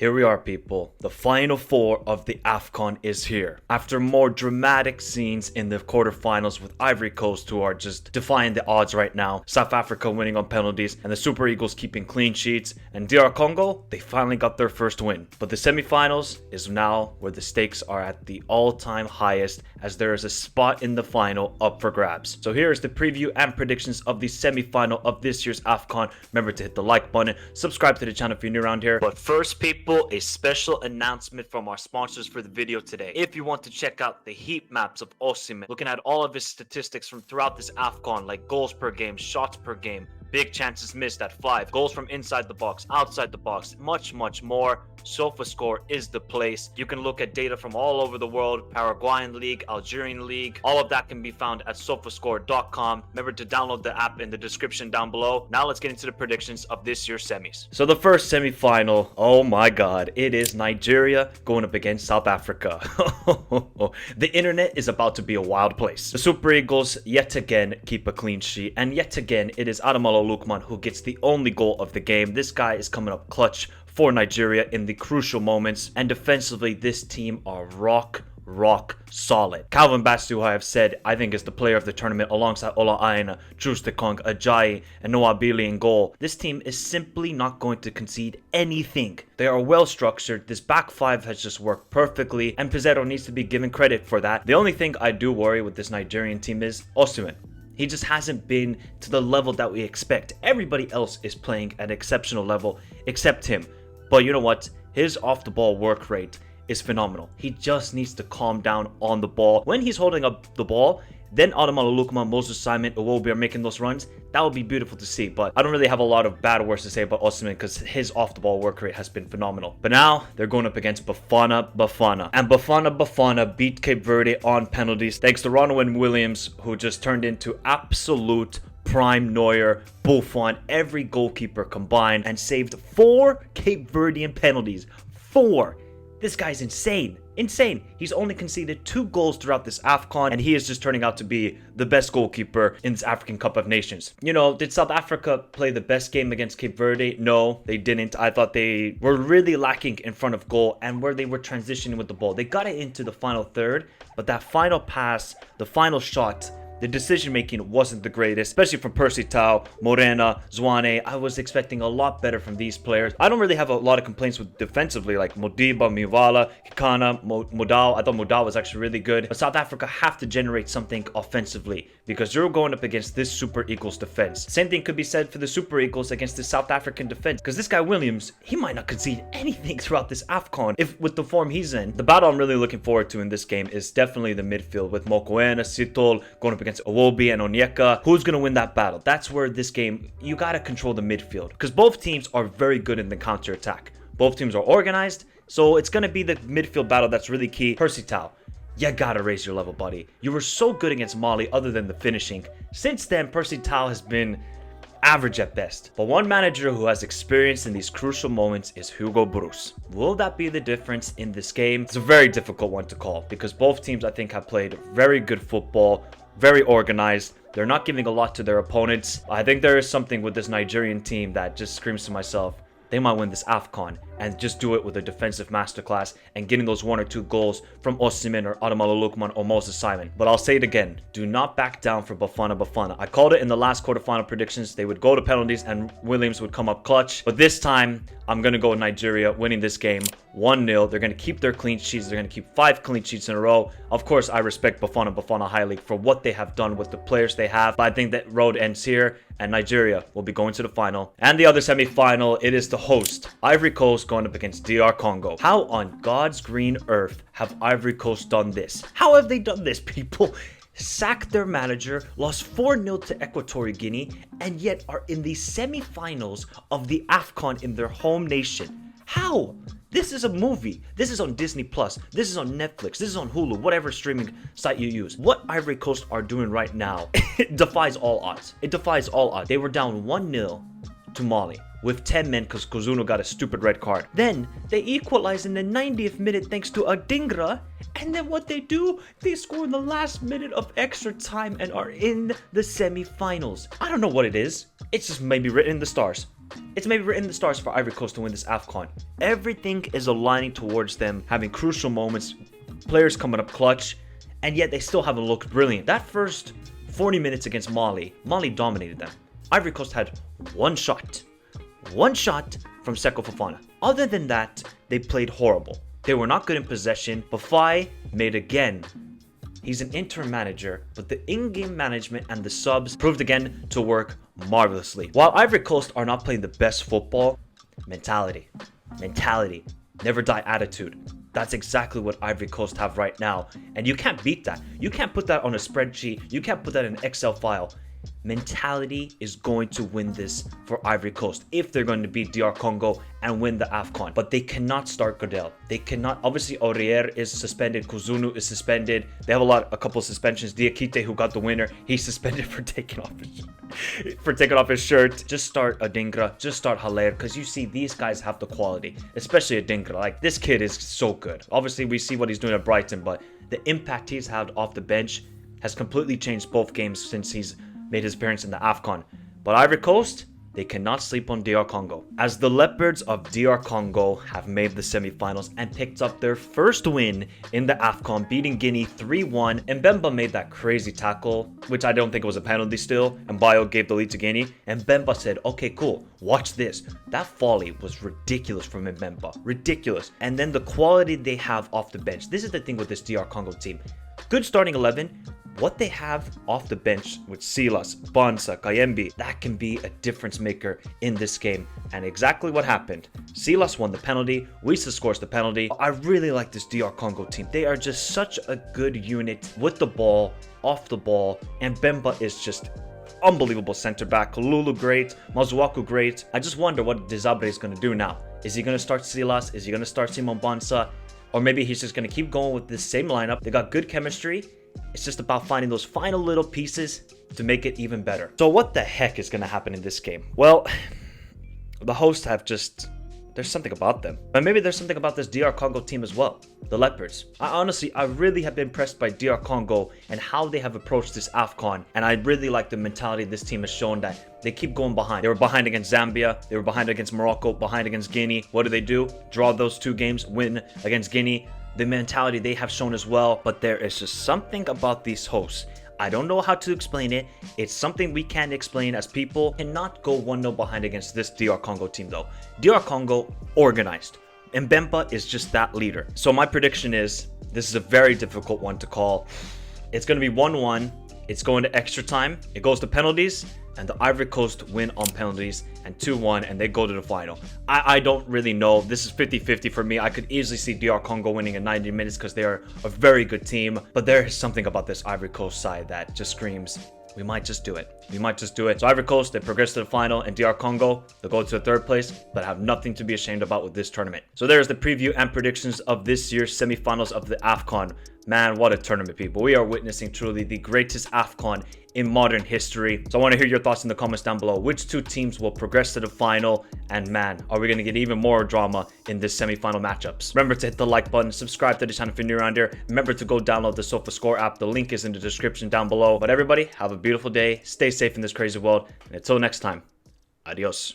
Here we are, people. The final four of the Afcon is here. After more dramatic scenes in the quarterfinals with Ivory Coast, who are just defying the odds right now, South Africa winning on penalties, and the Super Eagles keeping clean sheets, and DR Congo, they finally got their first win. But the semifinals is now where the stakes are at the all-time highest, as there is a spot in the final up for grabs. So here is the preview and predictions of the semifinal of this year's Afcon. Remember to hit the like button, subscribe to the channel if you're new around here. But first, people, a special announcement from our sponsors for the video today. If you want to check out the heat maps of Osimhen, looking at all of his statistics from throughout this Afcon, like goals per game, shots per game, big chances missed at 5, goals from inside the box, outside the box, much more, SofaScore is the place. You can look at data from all over the world, Paraguayan League, Algerian League, all of that can be found at SofaScore.com. Remember to download the app in the description down below. Now let's get into the predictions of this year's semis. So the first semifinal, oh my god, it is Nigeria going up against South Africa. The internet is about to be a wild place. The Super Eagles yet again keep a clean sheet, and yet again it is Ademola Lookman who gets the only goal of the game. This guy is coming up clutch for Nigeria in the crucial moments, and defensively this team are rock solid. Calvin Bastu, who I have said I think is the player of the tournament alongside Ola Aina, Troost-Ekong, Ajayi, and Noah Bailey in goal. This team is simply not going to concede anything. They are well structured. This back five has just worked perfectly, and Pizarro needs to be given credit for that. The only thing I do worry with this Nigerian team is Osimhen. He just hasn't been to the level that we expect. Everybody else is playing at an exceptional level except him. But you know what? His off-the-ball work rate is phenomenal. He just needs to calm down on the ball. When he's holding up the ball, then Ademola Lookman, Moses Simon, Iwobi are making those runs. That would be beautiful to see. But I don't really have a lot of bad words to say about Osimhen because his off-the-ball work rate has been phenomenal. But now they're going up against Bafana. And Bafana beat Cape Verde on penalties thanks to Ronwen Williams, who just turned into absolute prime Neuer, Buffon, every goalkeeper combined, and saved 4 Cape Verdean penalties. 4! This guy's insane. He's only conceded 2 goals throughout this Afcon, and he is just turning out to be the best goalkeeper in this African Cup of Nations. You know, did South Africa play the best game against Cape Verde? No, they didn't. I thought they were really lacking in front of goal and where they were transitioning with the ball. They got it into the final third, but that final pass, the final shot, the decision-making wasn't the greatest, especially from Percy Tau, Morena, Zwane. I was expecting a lot better from these players. I don't really have a lot of complaints with defensively, like Modiba, Mivala, Hikana, Modal. I thought Modal was actually really good. But South Africa have to generate something offensively because you're going up against this Super Eagles defense. Same thing could be said for the Super Eagles against the South African defense, because this guy Williams, he might not concede anything throughout this Afcon if with the form he's in. The battle I'm really looking forward to in this game is definitely the midfield with Mokoena, Sitol going up against Iwobi and Onyeka. Who's going to win that battle? That's where this game, you got to control the midfield, because both teams are very good in the counter-attack. Both teams are organized, so it's going to be the midfield battle that's really key. Percy Tau, you got to raise your level, buddy. You were so good against Mali other than the finishing. Since then, Percy Tau has been average at best. But one manager who has experience in these crucial moments is Hugo Bruce. Will that be the difference in this game? It's a very difficult one to call because both teams, I think, have played very good football, very organized. They're not giving a lot to their opponents. I think there is something with this Nigerian team that just screams to myself, they might win this Afcon and just do it with a defensive masterclass and getting those 1 or 2 goals from Osimhen or Ademola Lookman or Moses Simon. But I'll say it again, do not back down for Bafana. I called it in the last quarterfinal predictions. They would go to penalties and Williams would come up clutch. But this time, I'm going to go with Nigeria winning this game 1-0. They're going to keep their clean sheets. They're going to keep 5 clean sheets in a row. Of course, I respect Bafana highly for what they have done with the players they have. But I think that road ends here and Nigeria will be going to the final. And the other semi-final, it is the host, Ivory Coast, going up against DR Congo. How on God's green earth have Ivory Coast done this? How have they done this, people? Sacked their manager, lost 4-0 to Equatorial Guinea, and yet are in the semi-finals of the Afcon in their home nation. How? This is a movie. This is on Disney Plus. This is on Netflix. This is on Hulu, whatever streaming site you use. What Ivory Coast are doing right now, it defies all odds. It defies all odds. They were down 1-0 to Mali with 10 men because Kozuno got a stupid red card. Then they equalize in the 90th minute thanks to Adingra. And then what they do, they score in the last minute of extra time and are in the semi-finals. I don't know what it is. It's just maybe written in the stars. It's maybe written in the stars for Ivory Coast to win this Afcon. Everything is aligning towards them having crucial moments, players coming up clutch, and yet they still haven't looked brilliant. That first 40 minutes against Mali dominated them. Ivory Coast had one shot from Seko Fofana. Other than that, they played horrible. They were not good in possession. Bafai made again. He's an interim manager, but the in-game management and the subs proved again to work marvelously. While Ivory Coast are not playing the best football, mentality, never die attitude. That's exactly what Ivory Coast have right now. And you can't beat that. You can't put that on a spreadsheet. You can't put that in an Excel file. Mentality is going to win this for Ivory Coast if they're going to beat DR Congo and win the Afcon. But they cannot start Godel. They cannot. Obviously, Aurier is suspended. Kuzunu is suspended. They have a couple of suspensions. Diakite, who got the winner, he's suspended for taking off his shirt. Just start Adingra. Just start Haller, because you see these guys have the quality, especially Adingra. Like, this kid is so good. Obviously, we see what he's doing at Brighton, but the impact he's had off the bench has completely changed both games since he's made his appearance in the Afcon. But Ivory Coast, they cannot sleep on DR Congo, as the Leopards of DR Congo have made the semifinals and picked up their first win in the Afcon, beating Guinea 3-1. Mbemba made that crazy tackle, which I don't think was a penalty still, and Bayo gave the lead to Guinea, and Mbemba said, okay, cool, watch this. That volley was ridiculous from Mbemba, ridiculous. And then the quality they have off the bench. This is the thing with this DR Congo team. Good starting 11. What they have off the bench with Silas, Bonsa, Kayembe, that can be a difference maker in this game. And exactly what happened. Silas won the penalty. Wisa scores the penalty. I really like this DR Congo team. They are just such a good unit with the ball, off the ball. And Bemba is just unbelievable center back. Lulu great. Mazuaku great. I just wonder what Desabre is going to do now. Is he going to start Silas? Is he going to start Simon Bonsa? Or maybe he's just going to keep going with this same lineup. They got good chemistry. It's just about finding those final little pieces to make it even better. So what the heck is going to happen in this game? Well, the hosts have just... there's something about them. But maybe there's something about this DR Congo team as well. The Leopards. I really have been impressed by DR Congo and how they have approached this Afcon. And I really like the mentality this team has shown, that they keep going behind. They were behind against Zambia. They were behind against Morocco. Behind against Guinea. What do? Draw those two games. Win against Guinea. The mentality they have shown as well. But there is just something about these hosts. I don't know how to explain it. It's something we can't explain as people. Cannot go 1-0 behind against this DR Congo team though. DR Congo organized. And Mbemba is just that leader. So my prediction is this is a very difficult one to call. It's going to be 1-1. It's going to extra time. It goes to penalties. And the Ivory Coast win on penalties and 2-1, and they go to the final. I don't really know. This is 50-50 for me. I could easily see DR Congo winning in 90 minutes because they are a very good team. But there is something about this Ivory Coast side that just screams, we might just do it. We might just do it. So Ivory Coast, they progress to the final, and DR Congo, they go to the third place, but have nothing to be ashamed about with this tournament. So there's the preview and predictions of this year's semifinals of the Afcon. Man, what a tournament, people. We are witnessing truly the greatest Afcon in modern history. So I want to hear your thoughts in the comments down below. Which two teams will progress to the final? And man, are we going to get even more drama in this semi-final matchups? Remember to hit the like button, subscribe to the channel if you're new around here. Remember to go download the SofaScore app. The link is in the description down below. But everybody, have a beautiful day. Stay safe in this crazy world. And until next time, adios.